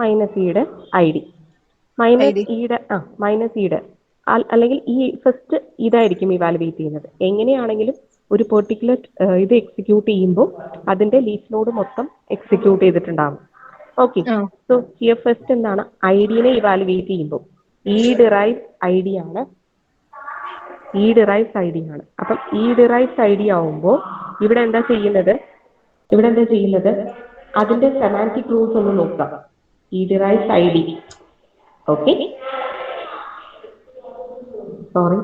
Minus ഇയുടെ I D, minus ഇയുടെ അല്ലെങ്കിൽ ഈ ഫസ്റ്റ് ഇതായിരിക്കും ഇവാലുവേറ്റ് ചെയ്യുന്നത്. എങ്ങനെയാണെങ്കിലും ഒരു പെർട്ടിക്കുലർ ഇത് എക്സിക്യൂട്ട് ചെയ്യുമ്പോൾ അതിന്റെ ലീഫ് നോഡ് മൊത്തം എക്സിക്യൂട്ട് ചെയ്തിട്ടുണ്ടാകും. ഓക്കെ, സോ ഹിയർ ഫസ്റ്റ് എന്താണ് ഐ ഡിനെ ഇവാലുവേറ്റ് ചെയ്യുമ്പോൾ ഇ ഡിറൈവ്ഡ് ഐ ഡി ആണ്. അപ്പം ഇ ഡിറൈവ്ഡ് ഐ ഡി ആവുമ്പോൾ ഇവിടെ എന്താ ചെയ്യുന്നത് അതിന്റെ സെമാന്റിക് റൂൾസ് ഒന്ന് നോക്കാം. E derived I D, okay, sorry,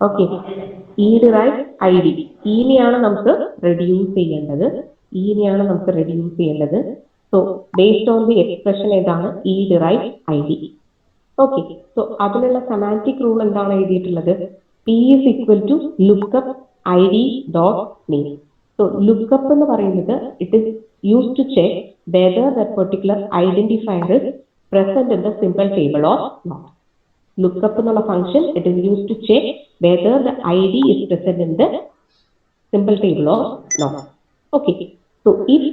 okay, E derived I D, ഈനെയാണ് നമുക്ക് റെഡ്യൂസ് ചെയ്യേണ്ടത്. So based on the expression ഏതാണ് E derived I D. Okay, so അതിനുള്ള സെമാന്റിക് റൂൾ എന്താണ് എഴുതിയിട്ടുള്ളത്? P is equal to lookup I D dot name. So lookup എന്ന് പറയുന്നത് it is use to check whether the particular identifier is present in the simple table or not. Lookup എന്നുള്ള function it is use to check whether the I D is present in the simple table or not. Okay, so if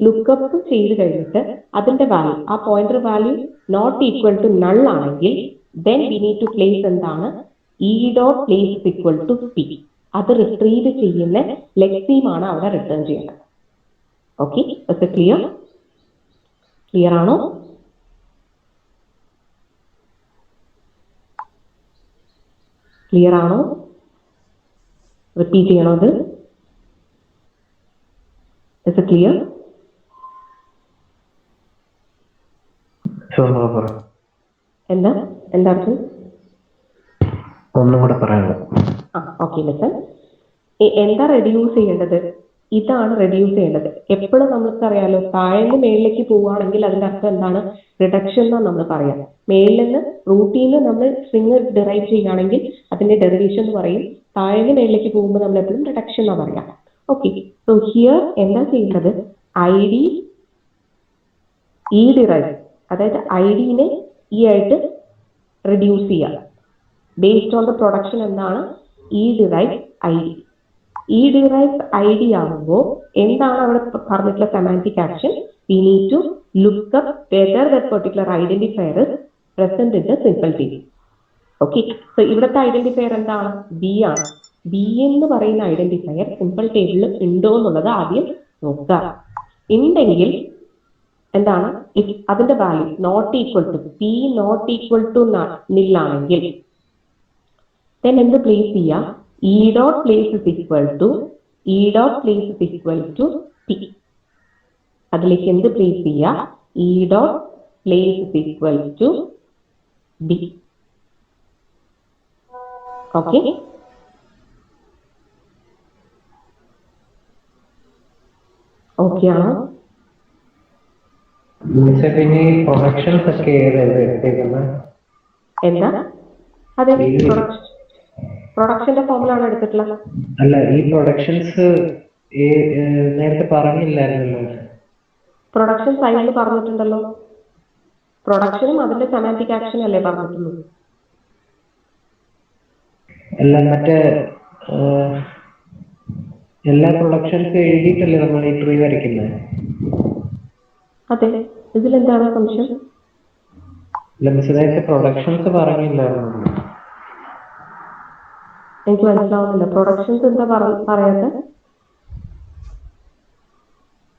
lookup ചെയ്ത് കഴിഞ്ഞിട്ട് അതിന്റെ value, ആ pointer value not equal to null ആണെങ്കിൽ then we need to place എന്താണ് E dot place is equal to P. അത് retrieve ചെയ്യുന്ന ലെക്സീമാണ് അവിടെ റിട്ടേൺ ചെയ്യേണ്ടത്. ഓക്കെ, ക്ലിയർ ആണോ? റിപ്പീറ്റ് ചെയ്യണോ അത്? Is clear? എന്താ അർത്ഥം? ഒന്നും കൂടെ പറയാമോ? Okay, listen. എന്താ റെഡ്യൂസ് ചെയ്യേണ്ടത്? ഇതാണ് റെഡ്യൂസ് ചെയ്യേണ്ടത്. എപ്പോഴും നമുക്കറിയാലോ, താഴേന്ന് മേളിലേക്ക് പോവുകയാണെങ്കിൽ അതിന്റെ അർത്ഥം എന്താണ്? റിഡക്ഷൻ എന്നാണ് നമ്മൾ പറയാം. മേളിൽ നിന്ന് റൂട്ടിൽ നിന്ന് നമ്മൾ സ്ട്രിങ് ഡിറൈവ് ചെയ്യുകയാണെങ്കിൽ അതിന്റെ ഡെറിവേഷൻ എന്ന് പറയും. താഴേന്ന് മേളിലേക്ക് പോകുമ്പോൾ നമ്മൾ എപ്പോഴും റിഡക്ഷൻ എന്നാണ് പറയാം. ഓക്കെ, സോ ഹിയർ എന്താ ചെയ്യുന്നത്? ഐ ഡി ഇ ഡിറൈവ്, അതായത് ഐ ഡിനെ ഇ ആയിട്ട് റെഡ്യൂസ് ചെയ്യുക. ബേസ്ഡ് ഓൺ ദ പ്രൊഡക്ഷൻ എന്താണ് E derive I D. E derive I D ആകുമ്പോൾ എന്താണ് അവിടെ പറഞ്ഞിട്ടുള്ള semantic action? We need to look up whether that particular identifier is present in the simple table. Okay, so ഇവിടുത്തെ identifier എന്താണ്? B ആണ്. B എന്ന് പറയുന്ന ഐഡന്റിഫയർ സിമ്പിൾ ടേബിളിൽ ഉണ്ടോ എന്നുള്ളത് ആദ്യം നോക്കുക. ഉണ്ടെങ്കിൽ എന്താണ് അതിന്റെ value not equal to P not equal to നില്ലാണെങ്കിൽ then എന്ത് പ്ലേസ് ചെയ്യാം? E dot place is equal to P. അതിലേക്ക് എന്ത് പ്ലേസ് ചെയ്യാം? E dot place is equal to B. Okay, okay ആണോ? എന്താ? അതെ, പ്രൊഡക്ഷന്റെ ഫോമുല ആണ് എടുത്തിട്ടുള്ളത്. അല്ല, ഈ പ്രൊഡക്ഷൻസ് നേരത്തെ പറഞ്ഞില്ലായിരുന്നല്ലോ. പ്രൊഡക്ഷൻ സൈഡിൽ പറഞ്ഞിട്ടുണ്ടല്ലോ. പ്രൊഡക്ഷനും അതിന്റെ സെമാന്റിക് ആക്ഷൻ അല്ലേ പറഞ്ഞിട്ടുള്ളൂ. അല്ല, മറ്റേ എല്ലാ പ്രൊഡക്ഷൻസ് എഴുതിയിട്ടല്ലേ നമ്മൾ ഈ ട്രീ വരയ്ക്കുന്നത്? അതെ, ഇതിലെന്താണ് സംശയം? നേരത്തെ പ്രൊഡക്ഷൻസ് പറഞ്ഞില്ലായിരുന്നു. എനിക്ക് മനസ്സിലാവുന്നില്ല. പ്രൊഡക്ഷൻസ് എന്താ പറയാത്ത?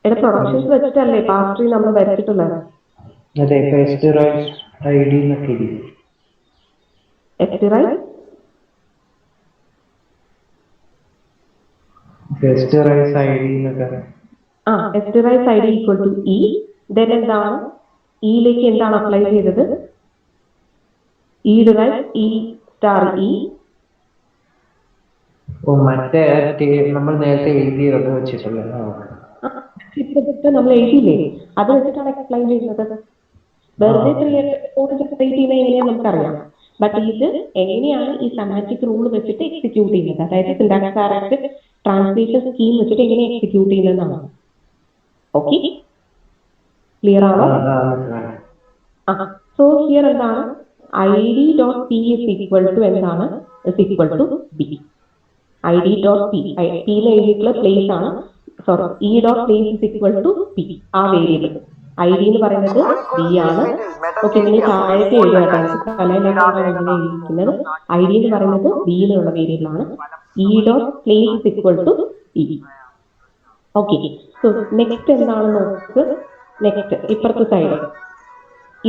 പ്രൊഡക്ഷൻസ് വെച്ചിട്ടല്ലേ പാസ്റ്റ് ട്രീ നമ്മൾ വരച്ചിട്ടുള്ളത്? അതെ, ഫസ്റ്റ് ഐഡി എന്നൊക്കെ ID equal to E. Then എന്താണ് ഇയിലേക്ക് എന്താണ് അപ്ലൈ ചെയ്തത്? E derive E star E. മറ്റേ നമ്മൾ നേരത്തെ എഴുതിയത് വെച്ചിട്ടല്ലേ? നമ്മൾ എഴുതിയില്ലേ, അത് വെച്ചിട്ടാണ് എക്സ്പ്ലെയിൻ ചെയ്യുന്നത്. വെറുതെ എങ്ങനെയാ നമുക്കറിയാം. ബട്ട് ഇത് എങ്ങനെയാണ് ഈ സെമാന്റിക് റൂൾ വെച്ചിട്ട് എക്സിക്യൂട്ട് ചെയ്യുന്നത്, അതായത് സിന്റാക്സ് കറക്റ്റ് ട്രാൻസ്ലേഷൻ സ്കീം വെച്ചിട്ട് എങ്ങനെ എക്സിക്യൂട്ട് ചെയ്യുന്നതാണ്. ഓക്കെ, ക്ലിയർ ആണോ? സോ ഹിയർ എന്താണ് I D dot P is equal to എന്താണ്? Is equal to B. I D dot P, പിയിൽ എഴുതിയിട്ടുള്ള പ്ലേസ് ആണ് sorry E dot place is equal to P, ആ വേരിയബിൾ ഐ ഡി എന്ന് പറയുന്നത് B ആണ്. ഓക്കെ, ഇങ്ങനെ താഴേക്ക് എഴുതുക കേട്ടോ, എനിക്ക് തലയിലാക്കൊണ്ടാണ് ഇങ്ങനെ എഴുതിയിരിക്കുന്നത്. ഐ ഡി എന്ന് പറയുന്നത് ബി എന്നുള്ള വേരിയബിൾ ആണ്. E dot place is equal to P. Okay, so next എന്താണെന്ന് നോക്ക്. നെക്സ്റ്റ് ഇപ്പുറത്തെ സൈഡ്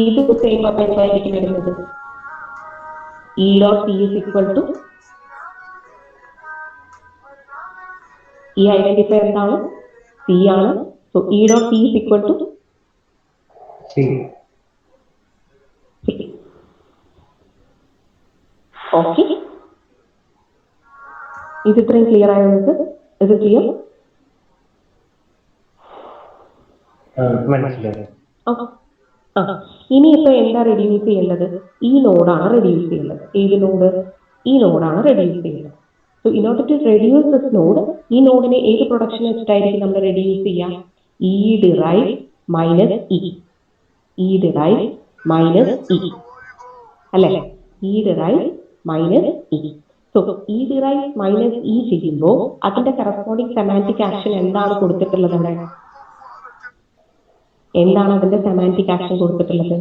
ഇത് സെയിം അപ്പൊ എന്തായിരിക്കും വരുന്നത്? E dot P is equal to ഈ ഐഡന്റിഫയർ എന്താണ്? സി ആണ്. So E dot P is equal to C. Okay, ഇത് ഇത്രയും ക്ലിയർ ആയോ നിങ്ങൾക്ക്? ഇത് ക്ലിയർ? മനസ്സിലായി. ഇനിയിപ്പോ എന്താ റെഡ്യൂസ് ചെയ്യേണ്ടത്? ഈ നോഡാണ് റെഡ്യൂസ് ചെയ്യേണ്ടത്. ഏത് നോഡ്? ഈ നോഡാണ് റെഡ്യൂസ് ചെയ്യേണ്ടത്. So in order to reduce this node, ഈ നോഡിനെ ഏത് പ്രൊഡക്ഷൻ വെച്ചിട്ടായിരിക്കും നമ്മൾ റെഡ്യൂസ് ചെയ്യാം? E derive minus E, E derive minus E അല്ലേ? E derive minus E. So E derive minus E ചെയ്യുമ്പോൾ അതിന്റെ കറസ്പോണ്ടിങ് സെമാന്റിക് ആക്ഷൻ എന്താണ് കൊടുത്തിട്ടുള്ളത് അവിടെ? എന്താണ് അതിന്റെ സെമാന്റിക് ആക്ഷൻ കൊടുത്തിട്ടുള്ളത്?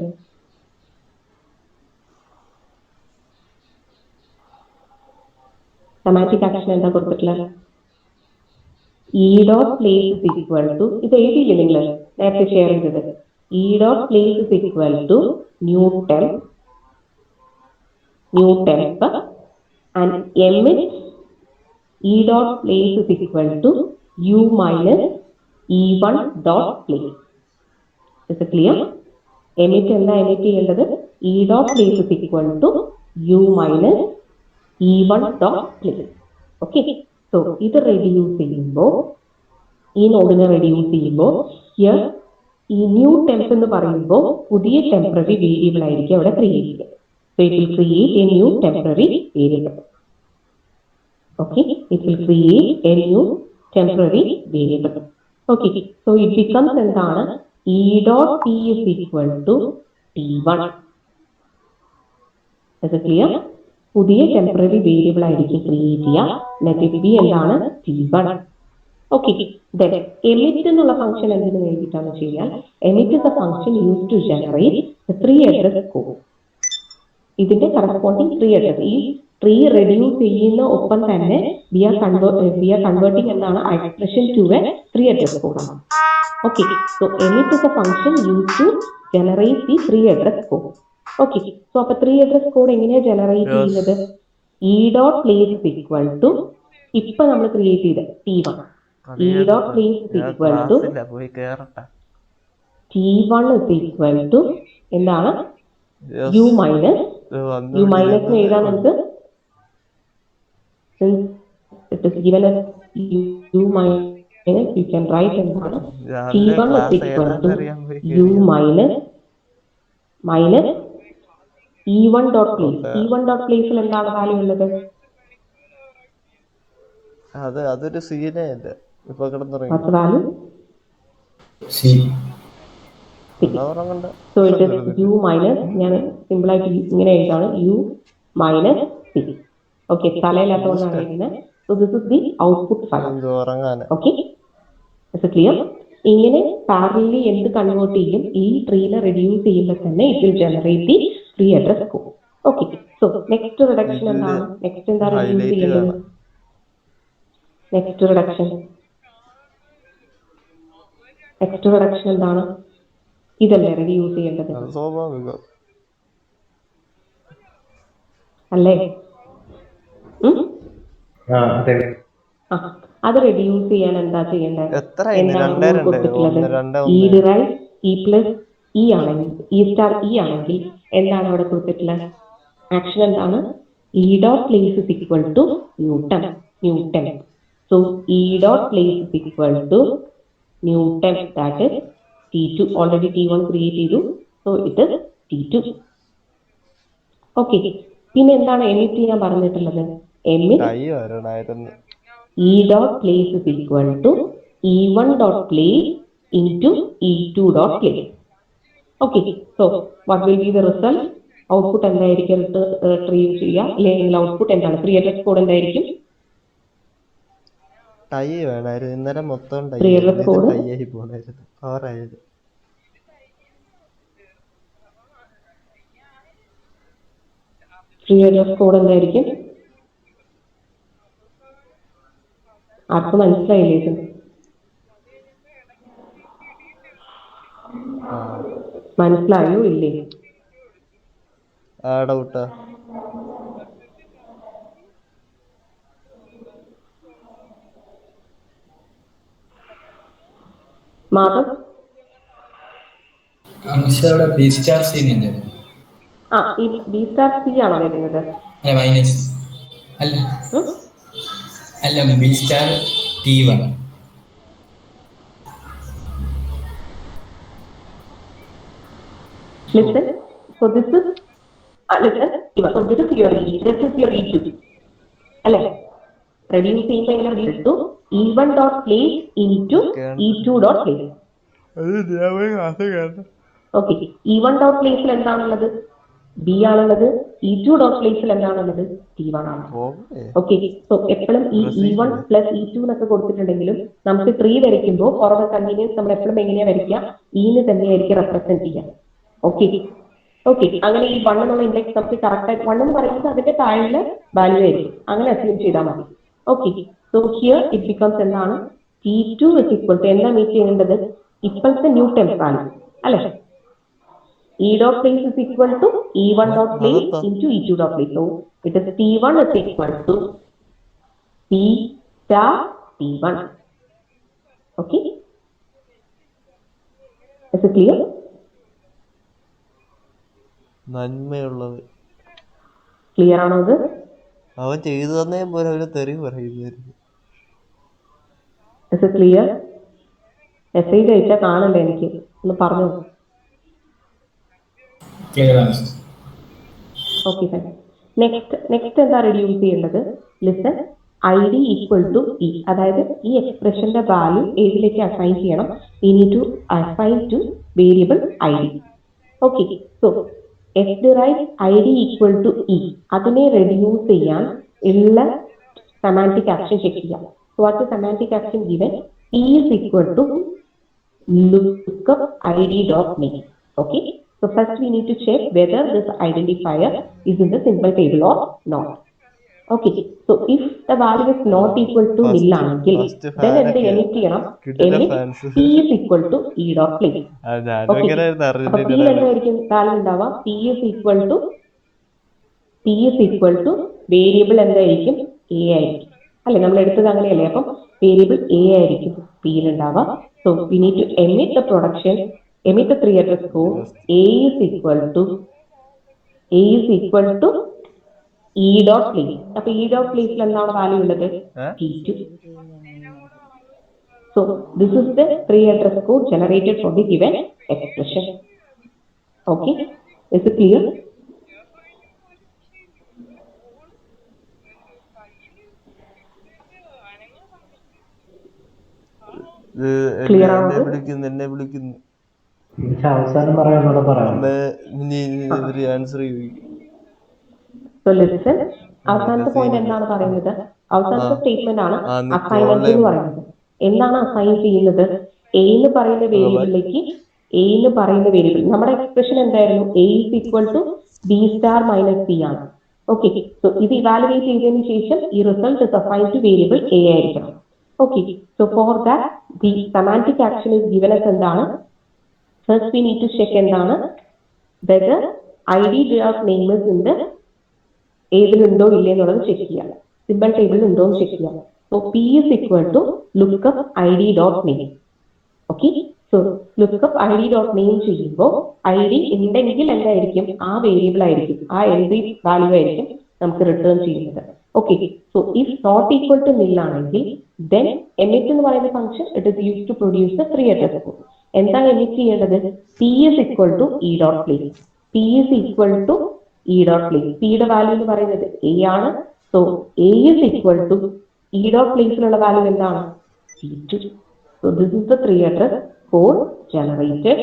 സെമാന്റിക് ആക്ഷൻ എന്താ കൊടുത്തിട്ടുള്ളത്? E dot place is equal to, ഇത് എഴുതിയില്ലേ നിങ്ങൾ നേരത്തെ ഷെയർ ചെയ്തത്? E dot place is equal to new temp and emit E dot place is equal to U minus E one dot place. Is clear? Emit എന്താ emit ചെയ്യേണ്ടത്? E dot place is equal to U minus E one dot place. Okay, so ഇത് reduce ചെയ്യുമ്പോൾ, ഈ നോഡിനെ reduce ചെയ്യുമ്പോൾ ഈ new temp എന്ന് പറയുമ്പോൾ പുതിയ ടെമ്പററി വേരിയബിൾ ആയിരിക്കും അവിടെ ക്രിയേറ്റ് ചെയ്യുക. So it will create a new temporary variable. Okay, it will create a new temporary variable. Okay, so it becomes എന്താണ്? E dot P is equal to T1. Is it clear? പുതിയ temporary variable ആയിരിക്കും create ചെയ്യുക. Let it be എന്താണ്? T1. Okay, then emit എന്നുള്ള function എന്തിനു വേണ്ടിയിട്ടാണ് ചെയ്യാൻ? Emit is a function use to generate three address code. ഇതിന്റെ corresponding three address, ഈ ട്രീ റെഡ്യൂസ് ചെയ്യുന്ന ഒപ്പം തന്നെ വി ആർ കൺവേർട്ടിംഗ് എന്താണ്? Expression to a three address code. Okay, so emit is a function used to generate the 3 address code. Okay, so appo 3 address code engine generate cheyyunnathu? E dot place is equal to ipo nammal create cheyda T1. E dot place is equal to T1 is equal to endana? U minus ne ezha namukku, since it is given as U minus, you can write endana? T1 is equal to U minus E1 dot place. E1 dot place il endana value ullathu? അതൊരു സീനേ അല്ല, ഇപ്പൊ കിടന്നുറങ്ങി. What's the value? C. So it is U minus, ഞാൻ simple ആയിട്ട് ഇങ്ങനെ എഴുതാണ്, U minus C. Okay, തലയില്ലാത്തതുകൊണ്ടാണ് എഴുതുന്നത്. So this is the output file. Okay, is it clear? ഇങ്ങനെ parallelly എന്ത് കൺവേർട്ട് ചെയ്യും? ഈ ട്രീനെ റെഡ്യൂസ് ചെയ്യുമ്പോൾ തന്നെ it will generate the tree address code. Okay, so next reduction എന്താണ്? നെക്സ്റ്റ് എന്താ റെഡ്യൂസ് ചെയ്യേണ്ടത്? നെക്സ്റ്റ് റിഡക്ഷൻ എന്താണ്? ഇതല്ലേ റെഡ്യൂസ് ചെയ്യേണ്ടത് അല്ലേ? അത് റെഡ്യൂസ് ചെയ്യാൻ എന്താ ചെയ്യേണ്ടത്? എന്താണ് കൊടുത്തിട്ടുള്ളത്? E derive E plus E ആണെങ്കിൽ, ഇ സ്റ്റാർ ഇ ആണെങ്കിൽ എന്താണ് അവിടെ കൊടുത്തിട്ടുള്ളത്? ആക്ഷൻ എന്താണ്? E dot place is equal to new temp. So E dot place is equal to new temp, that is T2. Already T1 create ചെയ്തു, so it is T2. Okay, പിന്നെ എന്താണ് emit ചെയ്യാൻ പറഞ്ഞിട്ടുള്ളത്? Emit E dot place is equal to E1 dot place into E2 dot place. Okay, so what will be the result? Output എന്തായിരിക്കും retrieve ചെയ്യുക? അല്ലെങ്കിൽ output എന്താണ്? 3 address code എന്തായിരിക്കും? Tie വേണമായിരുന്നു. ഇന്നലെ മൊത്തം ടൈ Three ആയിരുന്നു. address ഇത് code. ടൈ ആയി പോണായിരുന്നു. പവറായത്. Free address code എന്തായിരിക്കും? ആർക്കും മനസ്സിലായില്ലേ ഇത്? മനസ്സിലായോ ഇല്ലേ? ഡൗട്ടാ. മാധവ് അവിടെ ബി സ്റ്റാർ സീനിയർ ഈ ബി സ്റ്റാർ സി ആണോ വരുന്നത്? അല്ല മൈനസ് അല്ല അല്ല B star T1. Listen, so this is listen, so this is your E, this is your E2. അല്ലേ? Reduce ചെയ്യുമ്പോൾ എങ്ങനെ reduce to E1 dot place into E2 dot place. Okay, E1 dot placeൽ എന്താണുള്ളത്? B ആണുള്ളത്. E2 dot placeൽ എന്താണുള്ളത്? T1 ആണ്. Okay, so എപ്പോഴും ഈ E1 plus E2 എന്നൊക്കെ കൊടുത്തിട്ടുണ്ടെങ്കിലും നമുക്ക് ട്രീ വരയ്ക്കുമ്പോൾ ഫോർ ദ കൺവീനിയൻസ് നമ്മൾ എപ്പോഴും എങ്ങനെയാ വരയ്ക്കുക? ഇന്ന് തന്നെയായിരിക്കും റെപ്രസെന്റ് ചെയ്യുക. ഓക്കെ ഓക്കെ, അങ്ങനെ ഈ 1 എന്നുള്ള ഇൻഡെക്സ് നമുക്ക് കറക്റ്റ് ആയിട്ട് 1 എന്ന് പറയുന്നത് അതിന്റെ താഴെ വാല്യൂ ആയിരിക്കും. അങ്ങനെ അസ്യൂം ചെയ്താൽ മതി. Okay, so here it becomes എന്താണ്? T2 is equal to എന്താ മീറ്റ് ചെയ്യേണ്ടത്? ഇപ്പോഴത്തെ ന്യൂ ടെംപ് വാല്യൂ അല്ലെ? E dot place is equal to E1 dot place into E2 dot place. So it is T1 is equal to P star T1. Okay, is it clear? നന്മയുള്ളത് clear ആണോ ഇത്? അവൻ ചെയ്തു തന്നേ പോലെ അവര് തെറി പറയുമായിരുന്നു. Is it clear? മെസ്സേജ് അയച്ചാൽ കാണണ്ടേ എനിക്ക്? ഒന്ന് പറഞ്ഞു. Okay fine. നെക്സ്റ്റ് എന്താ റെഡ്യൂസ് ചെയ്യേണ്ടത്? Listen, ID equal to E, അതായത് ഈ എക്സ്പ്രഷന്റെ വാല്യൂ ഏതിലേക്ക് അസൈൻ ചെയ്യണം? We need to assign to variable ID. Okay, so F derive ID equal to E, അതിനെ റെഡ്യൂസ് ചെയ്യാൻ ഉള്ള സെമാന്റിക് ആക്ഷൻ ചെക്ക് ചെയ്യാം. So what semantic action given? E is equal to lookup ID dot name. Okay, so first we need to check whether this identifier is in the symbol table or not. Okay, so if the value is not equal to nil ആണെങ്കിൽ then എന്ത് emit ചെയ്യണം? Emit P is equal to E dot place. Okay, അപ്പോൾ P എന്തായിരിക്കും value ഉണ്ടാവുക? P is equal to variable എന്തായിരിക്കും? A ആയിരിക്കും അല്ലെ? നമ്മൾ എടുത്തത് അങ്ങനെയല്ലേ? അപ്പം വേരിയബിൾ A ആയിരിക്കും P യിൽ ഉണ്ടാവുക. So we need to emit the three address code. A is equal to E dot place. അപ്പൊ E dot place എന്താണ് വാല്യൂ ഉള്ളത്? T2. So this is the three address code generated for the given expression. Okay, is it clear? എന്നെ വിളിക്കുന്നു. അവസാനം പറയാം. Answer So listen, അവസാനത്തെ point എന്താണ് പറയുന്നത്? അവസാനത്തെ സ്റ്റേറ്റ്മെന്റ് ആണ് അസൈൻമെന്റ് എന്ന് പറയുന്നത്. എന്താണ് അസൈൻ ചെയ്യുന്നത്? A എന്ന് പറയുന്ന വേരിയബിളിലേക്ക് നമ്മുടെ എക്സ്പ്രഷൻ എന്തായിരുന്നു? A is equal to B star minus C ആണ്. ഓക്കെ, സോ ഇത് ഇവാലുവേറ്റ് ചെയ്തതിനു ശേഷം ഈ result is assigned to variable A ആയിരിക്കണം. Okay, so for that the semantic action is given as എന്താണ്? First we need to check എന്താണ്? Whether ID dot name is in the ഏതിലുണ്ടോ ഇല്ലേ എന്നുള്ളത് check ചെയ്യാം. സിമ്പിൾ ടേബിളിൽ ഉണ്ടോ എന്ന് ചെക്ക് ചെയ്യാം. So P is equal to lookup ID dot name. Okay, so lookup ID dot name ചെയ്യുമ്പോൾ ID ഉണ്ടെങ്കിൽ എന്തായിരിക്കും? ആ വേരിയബിൾ ആയിരിക്കും, ആ എൻട്രി വാല്യൂ ആയിരിക്കും നമുക്ക് റിട്ടേൺ ചെയ്യുന്നത്. Okay, so if not equal to nil ആണെങ്കിൽ then emit എന്ന് പറയുന്ന function it is used to produce the three address code. എന്താ എമിറ്റ് ചെയ്യേണ്ടത്? P is equal to E dot place. P is equal to E dot place. P യുടെ value എന്ന് പറയുന്നത് A ആണ്. So A is equal to E dot placeലുള്ള വാല്യൂ എന്താണ്? T2. So this is the three address code generated.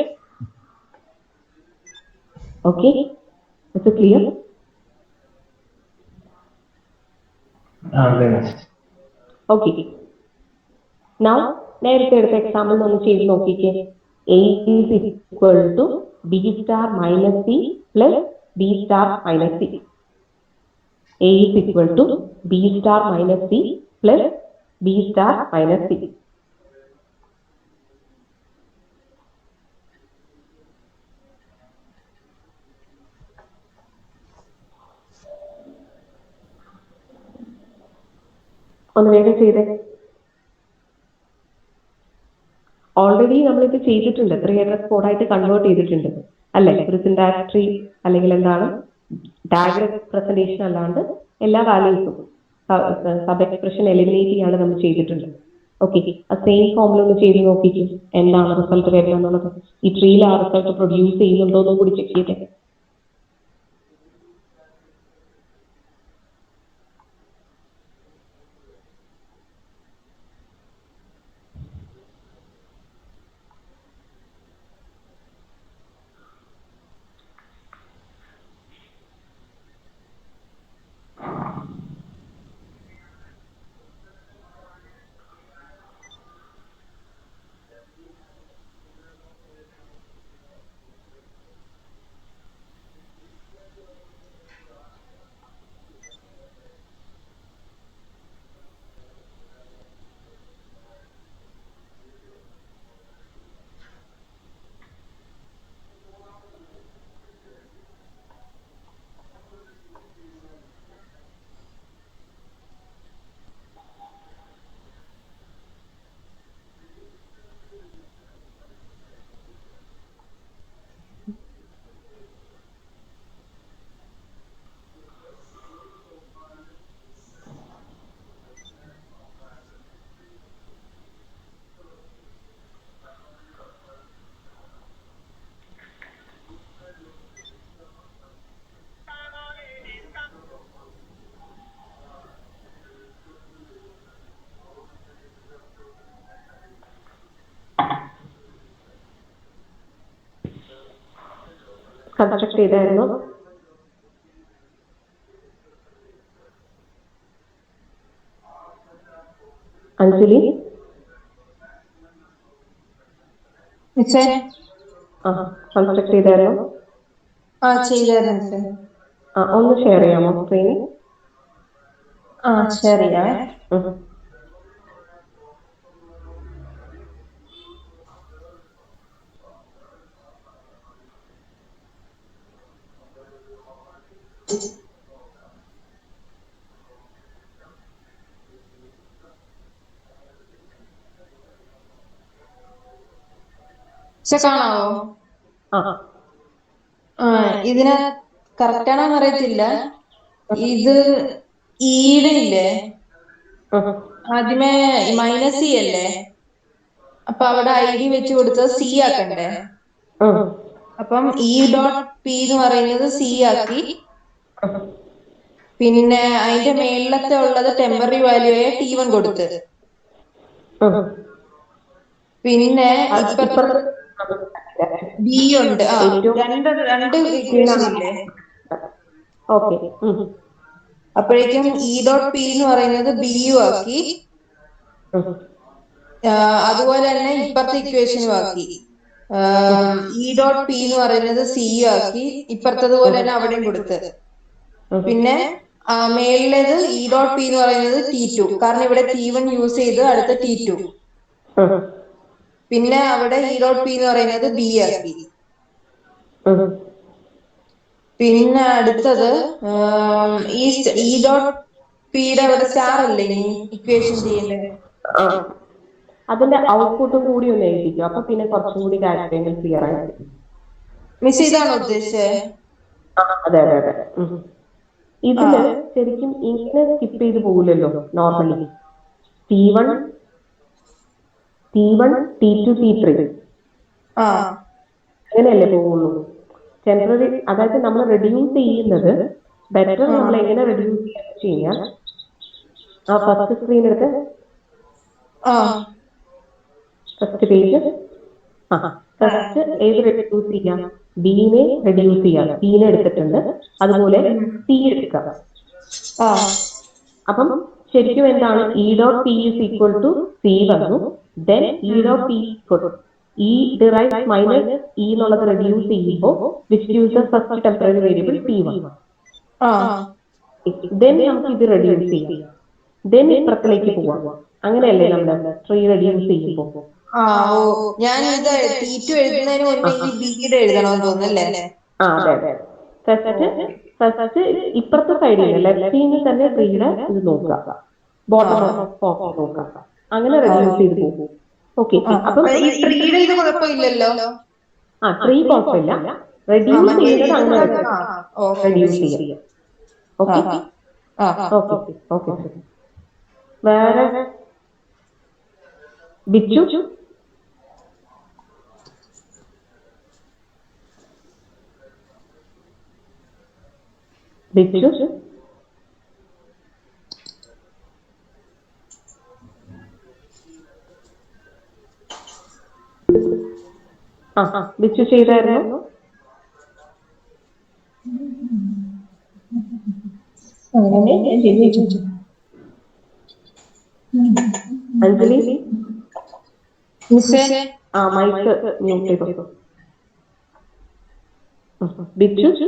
Okay, is it clear? Okay, now നേരത്തെ എടുത്ത example ഒന്ന് ചെയ്ത് നോക്കിക്കേ. A is equal to B star minus C plus B star minus C. A is equal to B star minus C plus B star minus C. ഒന്ന് വേഗം ചെയ്തേ. Already നമ്മളിത് ചെയ്തിട്ടുണ്ട്, 3 അഡ്രസ് കോഡായിട്ട് കൺവേർട്ട് ചെയ്തിട്ടുണ്ട് അല്ലെ. ഒരു സിൻടാക്സ് അല്ലെങ്കിൽ എന്താണ് ഡയഗ്രം പ്രസന്റേഷൻ അല്ലാണ്ട് എല്ലാ വാല്യൂസും സബ് എക്സ്പ്രഷൻ എലിമിനേറ്റ് ചെയ്യാണ്ട് നമ്മൾ ചെയ്തിട്ടുണ്ട്. ഓക്കെ, ആ സെയിം ഫോമിൽ ഒന്ന് ചെയ്ത് നോക്കിക്കും എന്താണ് റിസൾട്ട് വരുന്നത് എന്നുള്ളത്. ഈ ട്രീയിൽ ആ റിസൾട്ട് പ്രൊഡ്യൂസ് ചെയ്യുന്നുണ്ടോ എന്നും കൂടി ചെക്ക് ചെയ്തേ. കൺസ്ട്രക്ട് ചെയ്തായിരുന്നു. അഞ്ജലി കൺസ്ട്രക്ട് ചെയ്തായിരുന്നു. ഒന്ന് ഷെയർ ചെയ്യാമോ സ്ക്രീൻ? ഷെയർ ചെയ്യാം. കാണാവോ? ഇതിന് കറക്റ്റ് ആണോന്ന് അറിയത്തില്ല. ഇത് ഈടെ ഇല്ലേ, ആദ്യമേ മൈനസ് സി അല്ലേ, അപ്പൊ അവിടെ ഐ ഡി വെച്ച് കൊടുത്തത് സി ആക്കണ്ടേ. അപ്പം ഇ ഡോട്ട് പി എന്ന് പറയുന്നത് സി ആക്കി, പിന്നെ അതിന്റെ മേളിലത്തെ ഉള്ളത് ടെമ്പററി വാല്യൂ ആയ T1 കൊടുത്ത്, പിന്നെ ഇപ്പുറത്ത് ബി ഉണ്ട്. രണ്ട് ഇക്വേഷൻ ഇല്ലേ. അപ്പോഴേക്കും ഇ ഡോട്ട് പി എന്ന് പറയുന്നത് ബി യു ആക്കി, അതുപോലെ തന്നെ ഇപ്പുറത്തെ ഇക്വേഷനും ആക്കി. ഇ ഡോട്ട് പി എന്ന് പറയുന്നത് സി യു ആക്കി, ഇപ്പുറത്തതുപോലെ തന്നെ അവിടെയും കൊടുത്ത്. പിന്നെ മേളിലേത് ഇ ഡോട്ട് പി എന്ന് പറയുന്നത് T2, കാരണം ഇവിടെ T1 യൂസ് ചെയ്ത് അടുത്ത T2. പിന്നെ അവിടെ ഇ ഡോട്ട് പി എന്ന് പറയുന്നത് ബി ആക്കി. പിന്നെ അടുത്തത് ഇ ഡോട്ട് പിയുടെ അവിടെ സ്റ്റാർ അല്ലേ ഇനി ഇക്വേഷൻ ചെയ്യേണ്ടത്. അതിന്റെ ഔട്ട്പുട്ടും കൂടി ഒന്ന് എഴുതിക്കും, അപ്പൊ പിന്നെ കുറച്ചും കൂടി കാര്യങ്ങൾ ക്ലിയർ ആയിരിക്കും. മിസ് ഇതാണോ ഉദ്ദേശിച്ചത്? അതെ അതെ അതെ. ഇതില് ശരിക്കും ഇങ്ങനെ സ്കിപ്പ് ചെയ്ത് പോകില്ലല്ലോ നോർമലി. T1 T2 T3 അങ്ങനെയല്ലേ പോകുള്ളൂ. ടെമ്പററി, അതായത് നമ്മൾ റെഡ്യൂസ് ചെയ്യുന്നത് ബെറ്റർ നമ്മൾ എങ്ങനെ റെഡ്യൂസ് ചെയ്യാൻ. ആ ഫസ്റ്റ് സ്ക്രീൻ എടുത്ത് ഫസ്റ്റ് പേജ്. ഫസ്റ്റ് ഏത് റെഡ്യൂസ് ചെയ്യാം? ബിനെ റെഡ്യൂസ് ചെയ്യാം. ബിനെ എടുത്തിട്ടുണ്ട്, അതുപോലെ സി എടുക്കാം. അപ്പം ശരിക്കും എന്താണ് E dot P is equal to C വന്നു. Then E dot P E derive minus E എന്നുള്ളത് റെഡ്യൂസ് ചെയ്യുമ്പോൾ which gives the first temporary variable P one. ആ ദെൻ നമുക്ക് ഇത് റെഡ്യൂസ് ചെയ്യാം. ദെൻ ഇപ്പുറത്തിലേക്ക് പോവാം. അങ്ങനെയല്ലേ നമ്മുടെ ട്രീ റെഡ്യൂസ് ചെയ്യുമ്പോൾ. ആ ഓ ഞാൻ ഇത് T2 എഴുതുന്നതിന് മുന്നേ ഈ ബിയുടെ എഴുതണമെന്ന് തോന്നുന്നല്ലേ? ആ അതെ അതെ. ഫസ്റ്റ് ഇപ്പുറത്തെ സൈഡിൽ നിന്ന് ലെഫ്റ്റിൽ നിന്ന് തന്നെ ട്രീയുടെ ഇത് നോക്കുക, ബോട്ടം ഓഫ് നോക്കുക. അങ്ങനെ റെഡ്യൂസ് ചെയ്ത് പോകും. ഓക്കെ, അപ്പം ഈ ട്രീയുടെ ഇത് കുഴപ്പമില്ലല്ലോ. ആ ട്രീ കുഴപ്പമില്ല. റെഡ്യൂസ് ചെയ്യുന്നത് അങ്ങനെ റെഡ്യൂസ് ചെയ്യാം. Okay okay okay. വേറെ ബിച്ചു ബിച്ചു ബിച്ചു ചെയ്തായിരുന്നു. അഞ്ജലി ആ മൈക്ക് മ്യൂട്ട് ചെയ്തു. ബിച്ചു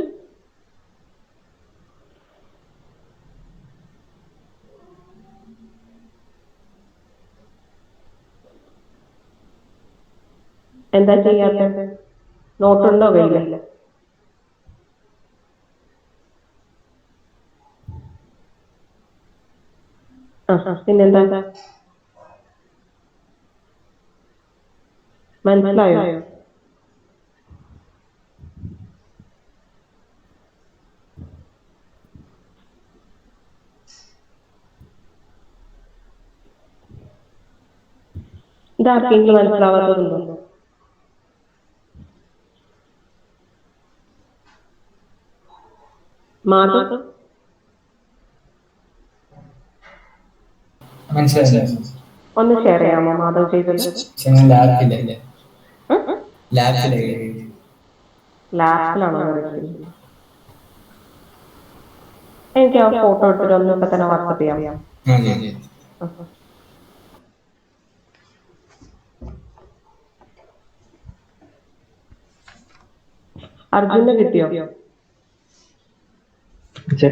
എന്താ ചെയ്യാത്ത? നോട്ടുണ്ടോ കയ്യില്? പിന്നെന്താ മനസ്സിലായോ? ഇതാർക്കെങ്കിലും മനസ്സിലാവാത്തതുണ്ടോ? മാധവ് മനസ്സിലായില്ലേ? ഒന്ന് ഷെയർ ചെയ്യാമോ മാധവ് ചെയ്തത്? ഞാൻ ലാപ്പിലല്ലേ, ലാപ്പിലേ ലാപ്പിലാണോ? എനിക്ക് ആ ഫോട്ടോ എടുത്തിട്ട് ഒന്ന് ഇപ്പൊ തന്നെ വാട്സപ്പ് ചെയ്യാം. അർജുന് കിട്ടിയോ?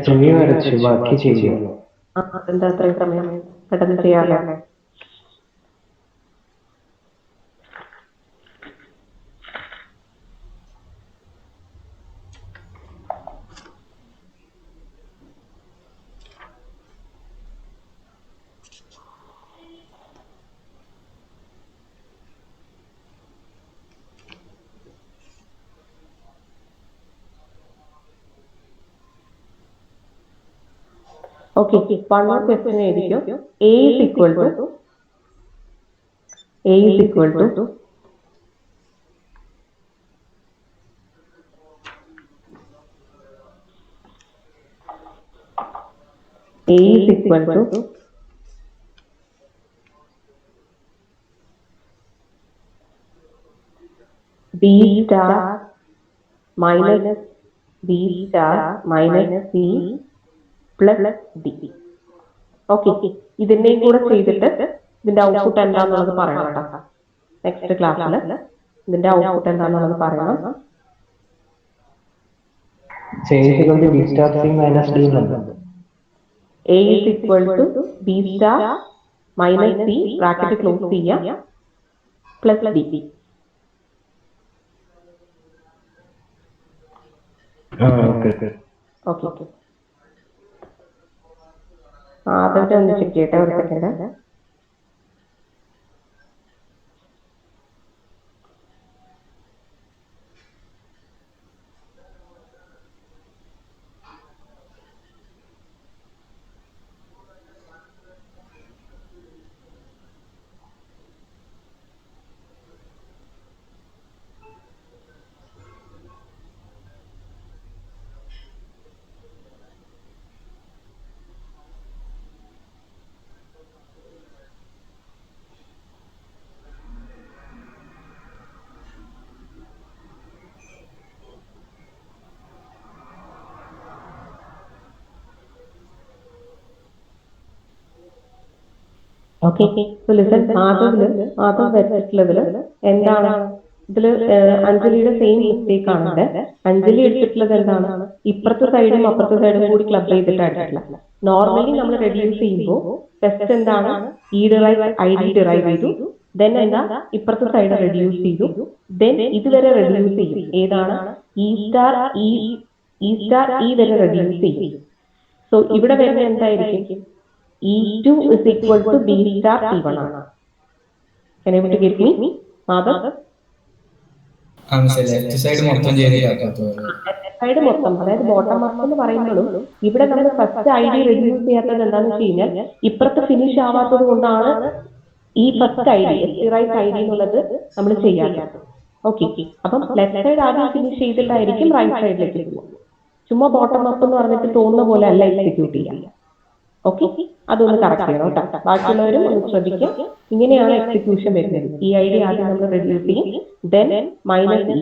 ട്രീ വരച്ചു, ബാക്കി ചെയ്യുക. എന്താ അത്രയും സമയം? പെട്ടെന്ന് ചെയ്യാമല്ലേ? Okay, one more question ആയിരിക്കും. A is equal to A is equal to B star minus B star minus C plus D. Okay, ഇതിന്റെയും കൂടെ ചെയ്തിട്ട് ഇതിന്റെ ഔട്ട്പുട്ട് എന്താന്നുള്ളത് പറയണം കേട്ടോ. നെക്സ്റ്റ് ക്ലാസ്സിൽ ഇതിന്റെ ഔട്ട്പുട്ട് എന്താന്നുള്ളത് പറയണം. A is equal to B star minus C bracket close ചെയ്യാം പ്ലസ് D. ഓക്കെ, അതിന്റെ ഒന്ന് ചെക്ക് ചെയ്യട്ടെ ഒരു സെക്കൻഡ്. ഓക്കെ. സോ ലിസൺ, ആദ്യം വരച്ചിട്ടുള്ളതില് എന്താണ് ഇതില് അഞ്ജലിയുടെ സെയിം മിസ്റ്റേക്ക് ആണ്. അഞ്ജലി എടുത്തിട്ടുള്ളത് എന്താണ്, ഇപ്പുറത്തെ സൈഡും അപ്പുറത്തെ സൈഡും കൂടി ക്ലബ് ചെയ്തിട്ടാണ്. നോർമലി നമ്മൾ റെഡ്യൂസ് ചെയ്യുമ്പോൾ ഫസ്റ്റ് എന്താണ്, E derive I D derive ചെയ്തു, ദെൻ എന്താ ഇപ്പുറത്തെ സൈഡ് റെഡ്യൂസ് ചെയ്തു, ദെൻ ഇതുവരെ റെഡ്യൂസ് ചെയ്യും. ഏതാണ്, ഇ സ്റ്റാർ ഇ വരെ റെഡ്യൂസ് ചെയ്യും. സോ ഇവിടെ വരുന്നത് എന്തായിരിക്കും, E2 is equal to B star P1 ആണ്. Can you get me? Madhav? Left side മൊത്തം ചെയ്തില്ല. സൈഡ് മൊത്തം, അതായത് ബോട്ടം അപ്പ് എന്ന് പറയുമ്പോഴും ഇവിടെ നമ്മൾ ഫസ്റ്റ് ഐ ഡി റെഡ്യൂസ് ചെയ്യാത്തത് എന്താണെന്ന് വെച്ച് കഴിഞ്ഞാൽ ഇപ്പുറത്ത് ഫിനിഷ് ആവാത്തത് കൊണ്ടാണ് ഈ first I D right I D എന്നുള്ളത് നമ്മൾ ചെയ്യാത്തത്. ഓക്കെ. അപ്പം ലെഫ്റ്റ് സൈഡ് ആദ്യം ഫിനിഷ് ചെയ്തിട്ടായിരിക്കും റൈറ്റ് സൈഡിലേക്ക് പോകും. ചുമ്മാ ബോട്ടം അപ്പ് എന്ന് പറഞ്ഞിട്ട് തോന്നുന്ന പോലെ അല്ല എക്സിക്യൂട്ട് ചെയ്യാം. ഓക്കെ, അതൊന്ന് കറക്റ്റ് ചെയ്യണം കേട്ടോ. ബാക്കിയുള്ളവരും ഒന്ന് ശ്രദ്ധിക്കാം. ഇങ്ങനെയാണ് എക്സിക്യൂഷൻ വരുന്നത്. ഈ ഐ ഡി ആദ്യം നമ്മൾ റെഡ്യൂസ് ചെയ്യും, ദെൻ മൈനസ്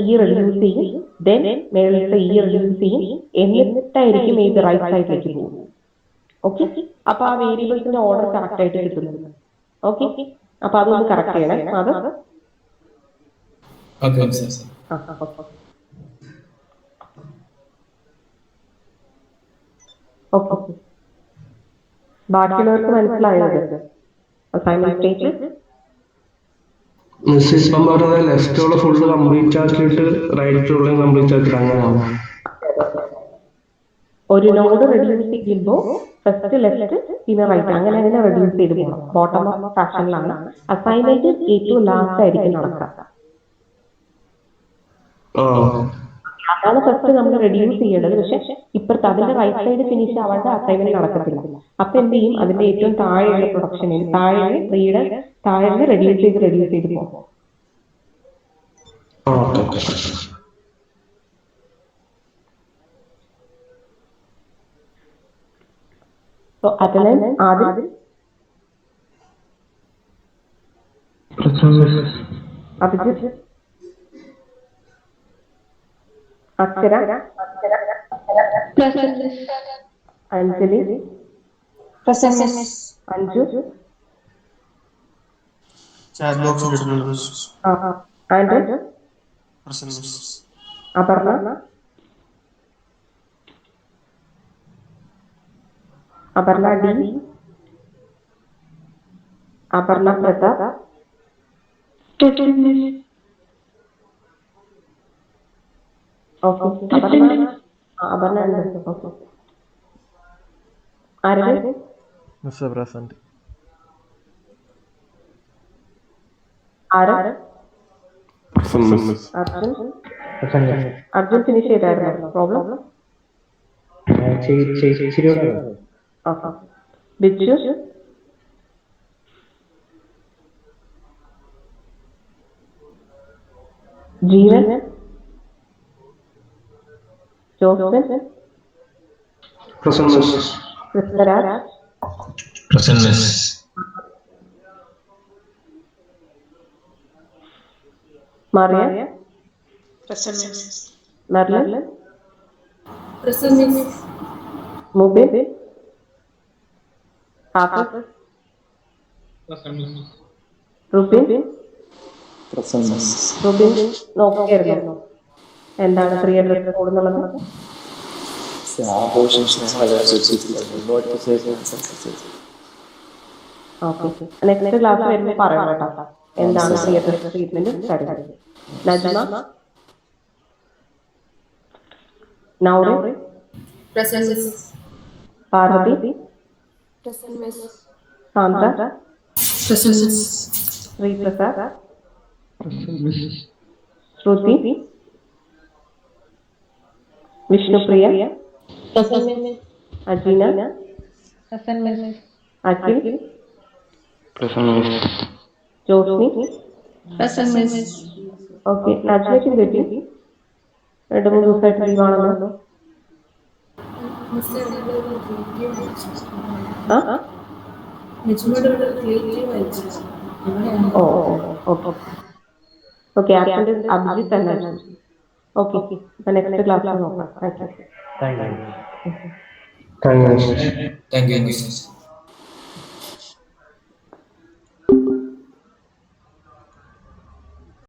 ഇ റെഡ്യൂസ് ചെയ്യും, ദെൻ മേളത്തെ ഇ റെഡ്യൂസ് ചെയ്യും, എന്നിട്ടായിരിക്കും ഏത് റൈറ്റ് സൈഡിലേക്ക് പോകും. ഓക്കെ, അപ്പൊ ആ വേരിയബിൾസിന്റെ ഓർഡർ കറക്റ്റ് ആയിട്ട് കിട്ടുന്നത്. ഓക്കെ, അപ്പൊ അതൊന്ന് കറക്റ്റ് ചെയ്യണേ. അത് ഓക്കെ. ബാക്കിയുള്ളവർക്ക് മനസ്സിലായത് അസൈൻമെന്റ് സ്റ്റേറ്റ് മിസ് ഇപ്പം പറഞ്ഞത് ലെഫ്റ്റ് ഉള്ള ഫുള്ള് കംപ്ലീറ്റ് ആക്കിയിട്ട് റൈറ്റ് ഉള്ള കംപ്ലീറ്റ് ആക്കിയിട്ട് അങ്ങനെയാണ്. ഒരു നോഡ് റെഡ്യൂസ് ചെയ്യുമ്പോൾ ഫസ്റ്റ് ലെഫ്റ്റ് പിന്നെ റൈറ്റ് അങ്ങനെ റെഡ്യൂസ് ചെയ്ത് പോകണം. ബോട്ടം ഓഫ് ഫാഷനിലാണ് അസൈൻമെന്റ് ഏറ്റവും ലാസ്റ്റ് ആയിരിക്കും നടക്കുക. അതാണ് ഫസ്റ്റ് നമ്മൾ റെഡ്യൂസ് ചെയ്യേണ്ടത്. പക്ഷെ ഇപ്പുറത്ത് അതിന്റെ റൈറ്റ് സൈഡ് ഫിനിഷ് ആവാണ്ട് അസൈൻമെന്റ് നടക്കത്തില്ല. അപ്പൊ എന്ത് ചെയ്യും, അതിന്റെ ഏറ്റവും താഴെയുള്ള പ്രൊഡക്ഷനിൽ താഴെ ട്രീയുടെ താഴെ റെഡ്യൂസ് ചെയ്ത് പോകും. സോ അറ്റൻഡൻസ് ആദ്യം അഭിജിത്ത്, അക്ഷര, അഞ്ജലി, അഞ്ജു, അപർണ, അപർണ ഡി, അപർണ പ്രതാപ്, ഓക്കെ. അപർണ ഉണ്ട്. Okay. Aravind, mister present. Arjun finish ചെയ്തായിരുന്നു problem. Biju, Jeevan, Joseph, Prithviraj, Mariya, Merlin, Mubin, Hafiz, Rubin നോക്കിയായിരുന്നു എന്താണ് 300 കൂടുന്നുള്ളത്. ഓക്കെ, നെക്സ്റ്റ് ക്ലാസ് വരുമ്പോൾ പറയാം കേട്ടോ എന്താണ് ട്രീറ്റ്മെന്റ് സ്റ്റാർട്ട്. നജ്മ, നൗറി, പാർവതി, സാന്ദ്ര, ശ്രീപ്രസാദ്, ശ്രുതി, വിഷ്ണുപ്രിയ, അജീന, അഖിൽ, ജോസ്മി. ഓക്കെ, നജ്മയ്ക്കും കിട്ടി. 2-3 ദിവസമായിട്ട് ലീവാണല്ലോ. ഓക്കെ, അഭിജിത്ത് തന്നെ. ഓക്കെ, നെക്സ്റ്റ് ക്ലാസ്സിൽ നോക്കാം. Thank you. Thank you.